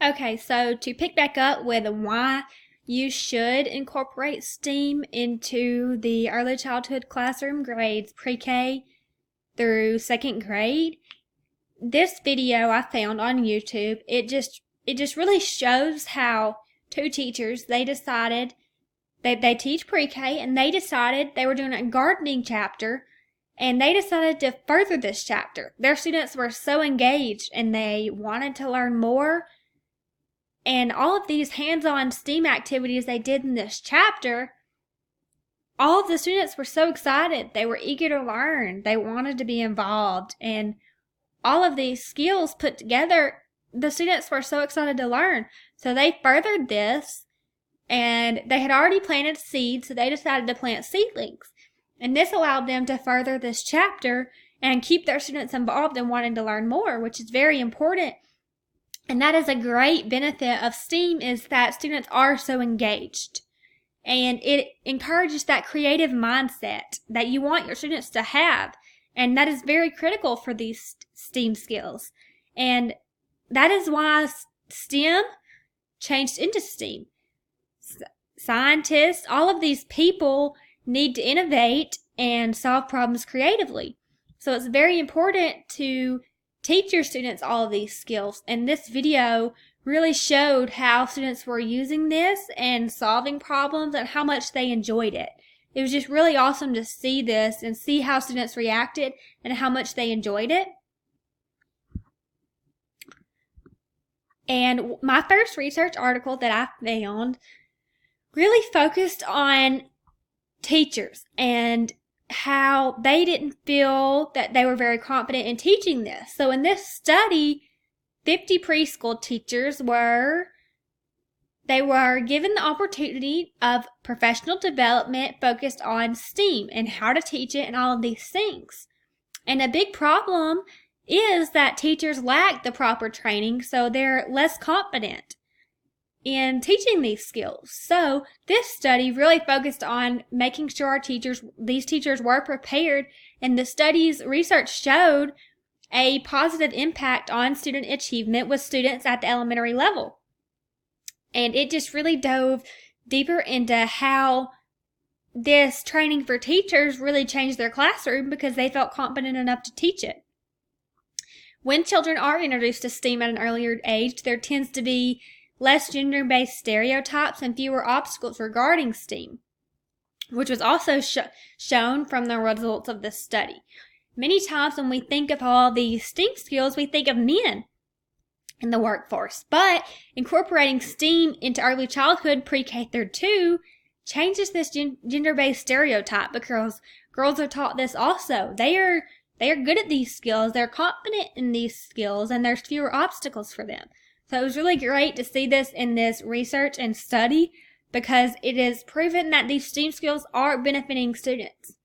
Okay, so to pick back up with why you should incorporate STEAM into the early childhood classroom grades pre-K through second grade, this video I found on YouTube, it just really shows how two teachers, they decided they teach pre-K and they decided they were doing a gardening chapter and they decided to further this chapter. Their students were so engaged and they wanted to learn more. And all of these hands-on STEAM activities they did in this chapter, all of the students were so excited. They were eager to learn. They wanted to be involved. And all of these skills put together, the students were so excited to learn. So they furthered this, and they had already planted seeds, so they decided to plant seedlings. And this allowed them to further this chapter and keep their students involved and wanting to learn more, which is very important. And that is a great benefit of STEAM, is that students are so engaged. And it encourages that creative mindset that you want your students to have. And that is very critical for these STEAM skills. And that is why STEM changed into STEAM. Scientists, all of these people need to innovate and solve problems creatively. So it's very important to teach your students all of these skills. And this video really showed how students were using this and solving problems and how much they enjoyed it. It was just really awesome to see this and see how students reacted and how much they enjoyed it. And my first research article that I found really focused on teachers and how they didn't feel that they were very confident in teaching this. So in this study, 50 preschool teachers were given the opportunity of professional development focused on STEAM and how to teach it and all of these things. And a big problem is that teachers lack the proper training, so they're less confident in teaching these skills. So this study really focused on making sure these teachers were prepared, and the study's research showed a positive impact on student achievement with students at the elementary level. And it just really dove deeper into how this training for teachers really changed their classroom because they felt confident enough to teach it. When children are introduced to STEAM at an earlier age, there tends to be less gender-based stereotypes and fewer obstacles regarding STEAM, which was also shown from the results of this study. Many times when we think of all these STEAM skills, we think of men in the workforce, but incorporating STEAM into early childhood, pre-K through 2, changes this gender-based stereotype because girls are taught this also. They are good at these skills, they're confident in these skills, and there's fewer obstacles for them. So it was really great to see this in this research and study because it is proven that these STEAM skills are benefiting students.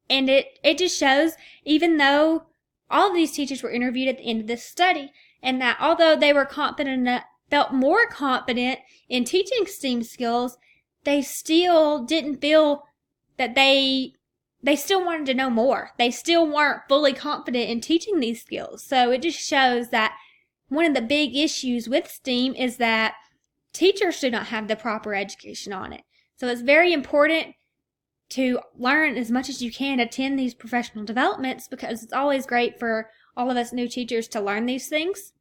And it just shows, even though all of these teachers were interviewed at the end of this study, and that although they were felt more confident in teaching STEAM skills, they still didn't feel that they still wanted to know more. They still weren't fully confident in teaching these skills. So it just shows that one of the big issues with STEAM is that teachers do not have the proper education on it. So it's very important to learn as much as you can, attend these professional developments, because it's always great for all of us new teachers to learn these things.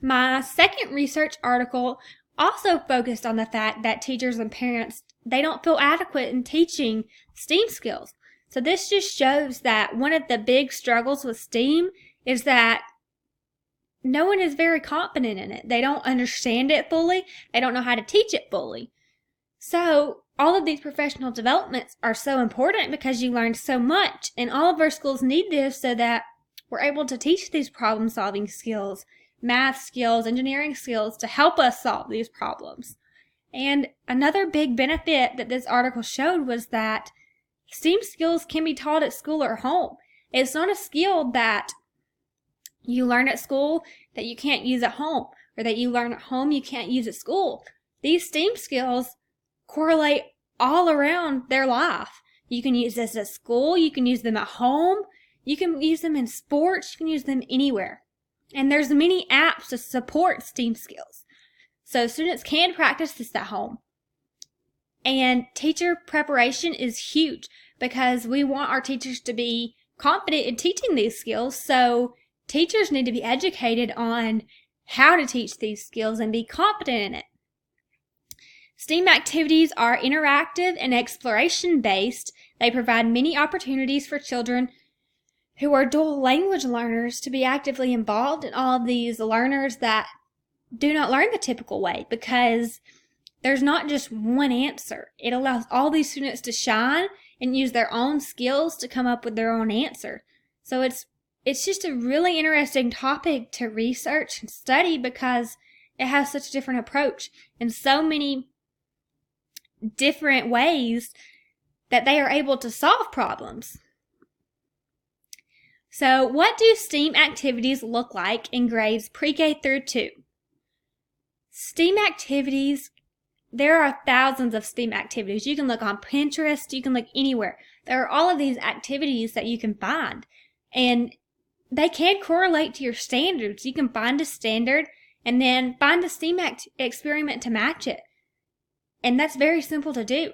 My second research article also focused on the fact that teachers and parents, they don't feel adequate in teaching STEAM skills. So this just shows that one of the big struggles with STEAM is that no one is very confident in it. They don't understand it fully. They don't know how to teach it fully. So all of these professional developments are so important because you learn so much, and all of our schools need this so that we're able to teach these problem-solving skills, math skills, engineering skills to help us solve these problems. And another big benefit that this article showed was that STEAM skills can be taught at school or home. It's not a skill that you learn at school that you can't use at home, or that you learn at home you can't use at school. These STEAM skills correlate all around their life. You can use this at school, you can use them at home, you can use them in sports, you can use them anywhere. And there's many apps to support STEAM skills. So students can practice this at home. And teacher preparation is huge because we want our teachers to be confident in teaching these skills. So teachers need to be educated on how to teach these skills and be confident in it. STEAM activities are interactive and exploration-based. They provide many opportunities for children who are dual language learners to be actively involved in all of these learners that do not learn the typical way, because there's not just one answer. It allows all these students to shine and use their own skills to come up with their own answer. So it's just a really interesting topic to research and study because it has such a different approach and so many different ways that they are able to solve problems. So what do STEAM activities look like in grades pre-K through 2? STEAM activities, there are thousands of STEAM activities. You can look on Pinterest, you can look anywhere. There are all of these activities that you can find, and they can correlate to your standards. You can find a standard and then find a STEAM experiment to match it. And that's very simple to do.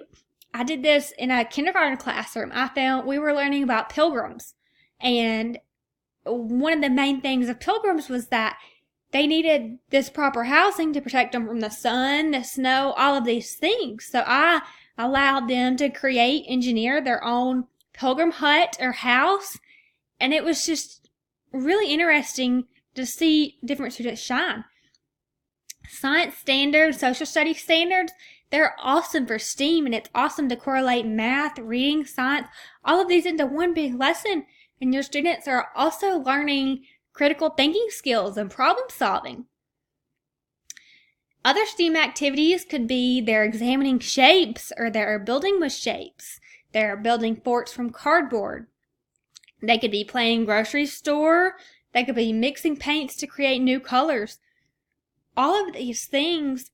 I did this in a kindergarten classroom. I found we were learning about pilgrims. And one of the main things of pilgrims was that they needed this proper housing to protect them from the sun, the snow, all of these things. So I allowed them to engineer their own pilgrim hut or house. And it was just really interesting to see different students shine. Science standards, social studies standards, they're awesome for STEAM, and it's awesome to correlate math, reading, science, all of these into one big lesson. And your students are also learning critical thinking skills and problem solving. Other STEAM activities could be they're examining shapes, or they're building with shapes. They're building forts from cardboard. They could be playing grocery store. They could be mixing paints to create new colors. All of these things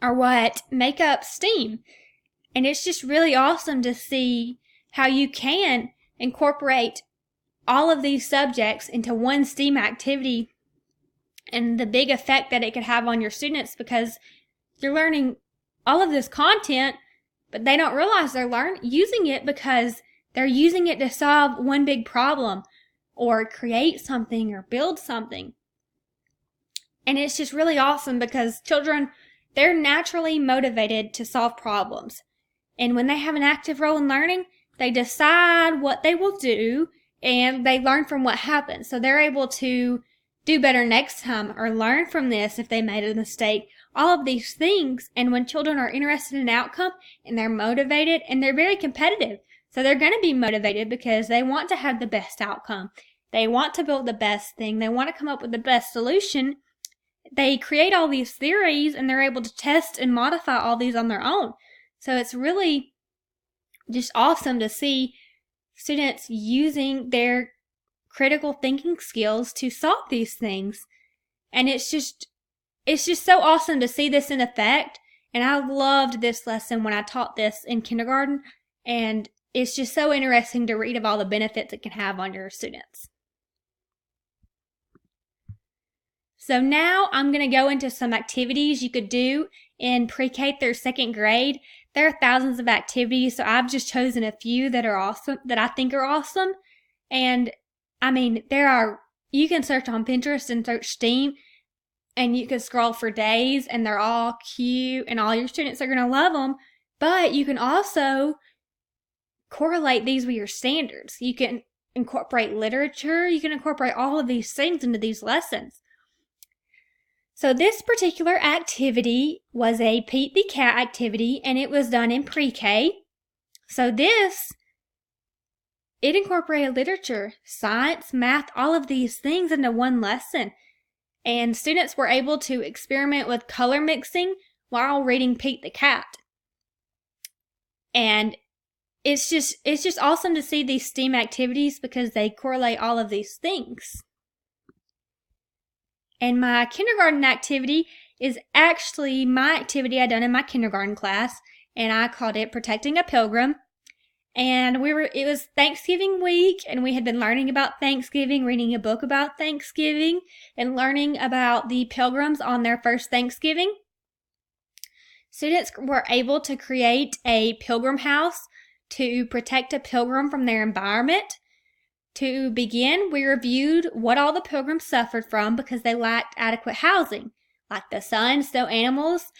are what make up STEAM. And it's just really awesome to see how you can incorporate all of these subjects into one STEAM activity and the big effect that it could have on your students, because you're learning all of this content, but they don't realize they're using it because they're using it to solve one big problem or create something or build something. And it's just really awesome because children, they're naturally motivated to solve problems. And when they have an active role in learning, they decide what they will do and they learn from what happened. So they're able to do better next time or learn from this if they made a mistake. All of these things. And when children are interested in an outcome and they're motivated and they're very competitive, so they're going to be motivated because they want to have the best outcome. They want to build the best thing. They want to come up with the best solution. They create all these theories and they're able to test and modify all these on their own. So it's really just awesome to see students using their critical thinking skills to solve these things. And it's just so awesome to see this in effect. And I loved this lesson when I taught this in kindergarten. And it's just so interesting to read of all the benefits it can have on your students. So now I'm going to go into some activities you could do in pre-K through second grade. There are thousands of activities, so I've just chosen a few that are awesome, that I think are awesome. And I mean, you can search on Pinterest and search STEAM, and you can scroll for days, and they're all cute, and all your students are going to love them. But you can also correlate these with your standards. You can incorporate literature. You can incorporate all of these things into these lessons. So this particular activity was a Pete the Cat activity, and it was done in pre-K. So it incorporated literature, science, math, all of these things into one lesson. And students were able to experiment with color mixing while reading Pete the Cat. And it's just awesome to see these STEAM activities because they correlate all of these things. And my kindergarten activity is actually my activity I done in my kindergarten class, and I called it Protecting a Pilgrim. And it was Thanksgiving week, and we had been learning about Thanksgiving, reading a book about Thanksgiving, and learning about the Pilgrims on their first Thanksgiving. Students were able to create a pilgrim house to protect a pilgrim from their environment. To begin, we reviewed what all the pilgrims suffered from because they lacked adequate housing, like the sun, snow, animals.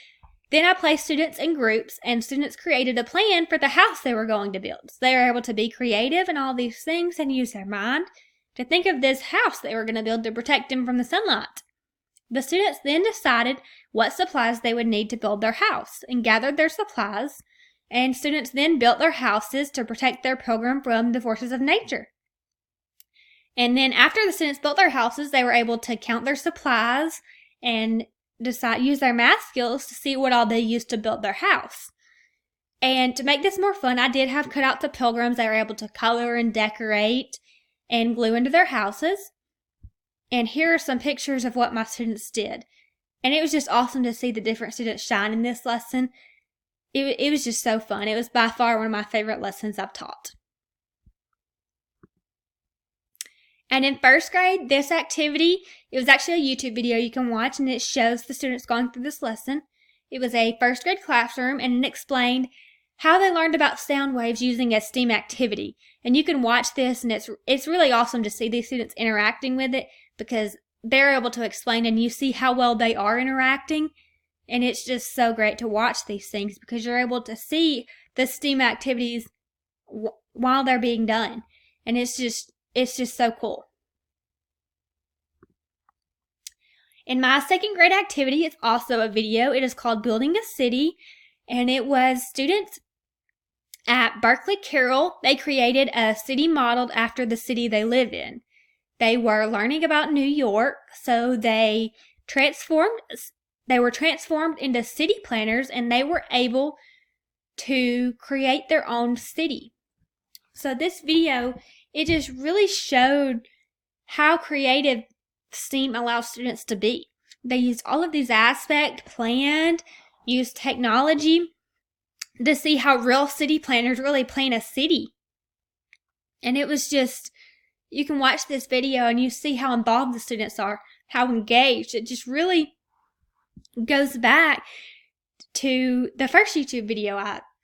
Then I placed students in groups, and students created a plan for the house they were going to build. So they were able to be creative and all these things and use their mind to think of this house they were going to build to protect them from the sunlight. The students then decided what supplies they would need to build their house and gathered their supplies, and students then built their houses to protect their pilgrim from the forces of nature. And then after the students built their houses, they were able to count their supplies and use their math skills to see what all they used to build their house. And to make this more fun, I did have cutouts of pilgrims they were able to color and decorate and glue into their houses. And here are some pictures of what my students did. And it was just awesome to see the different students shine in this lesson. It was just so fun. It was by far one of my favorite lessons I've taught. And in first grade, this activity, it was actually a YouTube video you can watch, and it shows the students going through this lesson. It was a first grade classroom, and it explained how they learned about sound waves using a STEAM activity. And you can watch this, and it's really awesome to see these students interacting with it because they're able to explain, and you see how well they are interacting. And it's just so great to watch these things because you're able to see the STEAM activities while they're being done. And it's just so cool. In my second grade activity, it's also a video. It is called Building a City, and it was students at Berkeley Carroll. They created a city modeled after the city they live in. They were learning about New York, so they were transformed into city planners, and they were able to create their own city. So this video, it just really showed how creative STEAM allows students to be. They used all of these aspects, planned, used technology to see how real city planners really plan a city. And it was just, you can watch this video and you see how involved the students are, how engaged. It just really goes back to the first YouTube video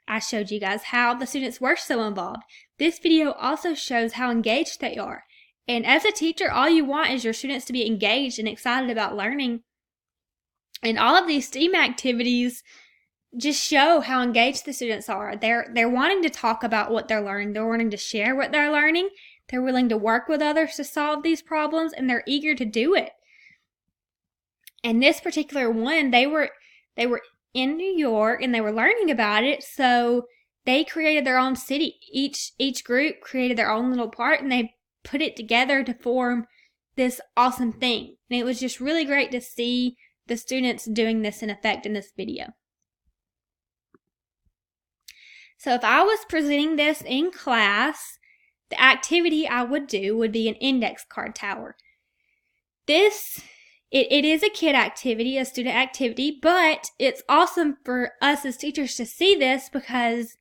I showed you guys, how the students were so involved. This video also shows how engaged they are. And as a teacher, all you want is your students to be engaged and excited about learning. And all of these STEAM activities just show how engaged the students are. They're wanting to talk about what they're learning. They're wanting to share what they're learning. They're willing to work with others to solve these problems, and they're eager to do it. And this particular one, they were in New York and they were learning about it, so they created their own city. Each group created their own little part, and they put it together to form this awesome thing. And it was just really great to see the students doing this in effect in this video. So if I was presenting this in class, the activity I would do would be an index card tower. It is a kid activity, a student activity, but it's awesome for us as teachers to see this because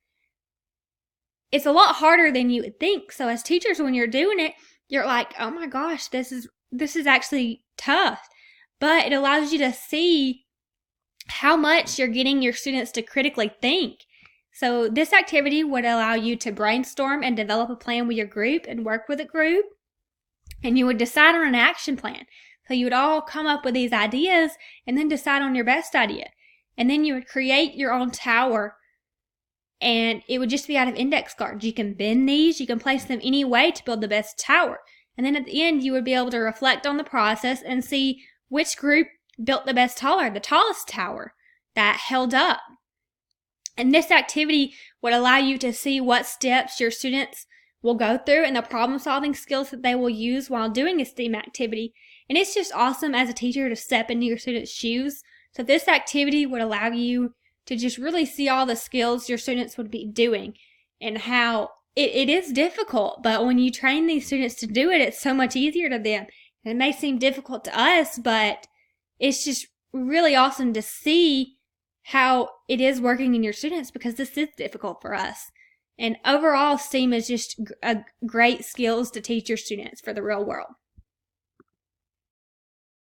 it's a lot harder than you would think. So as teachers, when you're doing it, you're like, oh my gosh, this is actually tough. But it allows you to see how much you're getting your students to critically think. So this activity would allow you to brainstorm and develop a plan with your group and work with a group. And you would decide on an action plan. So you would all come up with these ideas and then decide on your best idea. And then you would create your own tower. And it would just be out of index cards. You can bend these, you can place them any way to build the best tower. And then at the end, you would be able to reflect on the process and see which group built the best tower, the tallest tower that held up. And this activity would allow you to see what steps your students will go through and the problem-solving skills that they will use while doing a STEAM activity. And it's just awesome as a teacher to step into your students' shoes. So this activity would allow you to just really see all the skills your students would be doing and how it is difficult. But when you train these students to do it, it's so much easier to them. And it may seem difficult to us, but it's just really awesome to see how it is working in your students because this is difficult for us. And overall, STEAM is just a great skills to teach your students for the real world.